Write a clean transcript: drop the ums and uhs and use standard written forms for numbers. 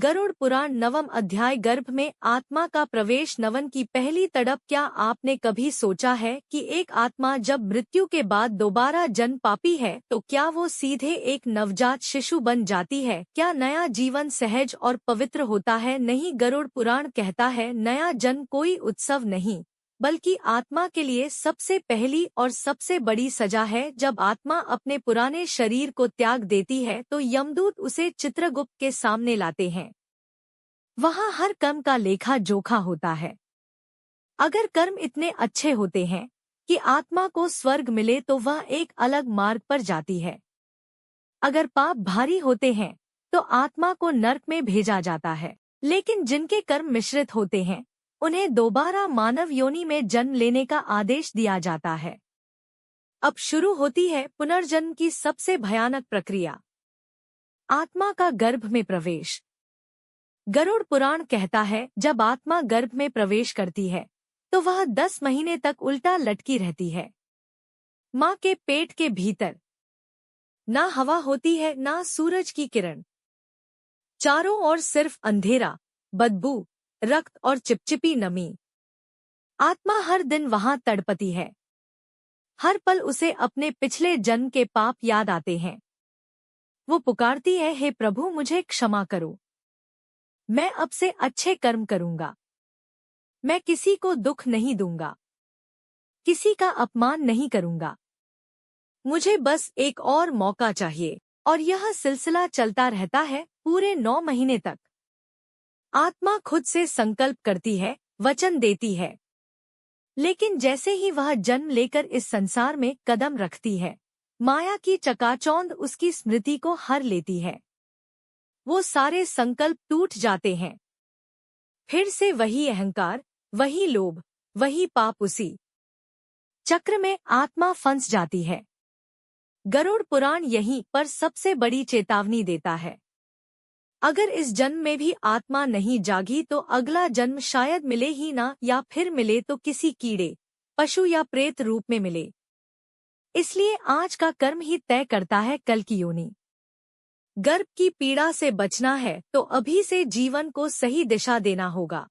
गरुड़ पुराण नवम अध्याय गर्भ में आत्मा का प्रवेश नवन की पहली तड़प। क्या आपने कभी सोचा है कि एक आत्मा जब मृत्यु के बाद दोबारा जन्म पाती है तो क्या वो सीधे एक नवजात शिशु बन जाती है? क्या नया जीवन सहज और पवित्र होता है? नहीं, गरुड़ पुराण कहता है नया जन्म कोई उत्सव नहीं बल्कि आत्मा के लिए सबसे पहली और सबसे बड़ी सजा है। जब आत्मा अपने पुराने शरीर को त्याग देती है तो यमदूत उसे चित्रगुप्त के सामने लाते हैं। वहाँ हर कर्म का लेखा जोखा होता है। अगर कर्म इतने अच्छे होते हैं कि आत्मा को स्वर्ग मिले तो वह एक अलग मार्ग पर जाती है। अगर पाप भारी होते हैं तो आत्मा को नर्क में भेजा जाता है। लेकिन जिनके कर्म मिश्रित होते हैं उन्हें दोबारा मानव योनि में जन्म लेने का आदेश दिया जाता है। अब शुरू होती है पुनर्जन्म की सबसे भयानक प्रक्रिया, आत्मा का गर्भ में प्रवेश। गरुड़ पुराण कहता है जब आत्मा गर्भ में प्रवेश करती है तो वह 10 महीने तक उल्टा लटकी रहती है। माँ के पेट के भीतर ना हवा होती है ना सूरज की किरण, चारों ओर सिर्फ अंधेरा, बदबू, रक्त और चिपचिपी नमी। आत्मा हर दिन वहां तड़पती है। हर पल उसे अपने पिछले जन्म के पाप याद आते हैं। वो पुकारती है, हे प्रभु मुझे क्षमा करो, मैं अब से अच्छे कर्म करूंगा, मैं किसी को दुख नहीं दूंगा, किसी का अपमान नहीं करूंगा, मुझे बस एक और मौका चाहिए। और यह सिलसिला चलता रहता है पूरे 9 महीने तक। आत्मा खुद से संकल्प करती है, वचन देती है, लेकिन जैसे ही वह जन्म लेकर इस संसार में कदम रखती है, माया की चकाचौंध उसकी स्मृति को हर लेती है। वो सारे संकल्प टूट जाते हैं। फिर से वही अहंकार, वही लोभ, वही पाप, उसी चक्र में आत्मा फंस जाती है। गरुड़ पुराण यहीं पर सबसे बड़ी चेतावनी देता है। अगर इस जन्म में भी आत्मा नहीं जागी तो अगला जन्म शायद मिले ही ना, या फिर मिले तो किसी कीड़े, पशु या प्रेत रूप में मिले। इसलिए आज का कर्म ही तय करता है कल की योनि। गर्भ की पीड़ा से बचना है तो अभी से जीवन को सही दिशा देना होगा।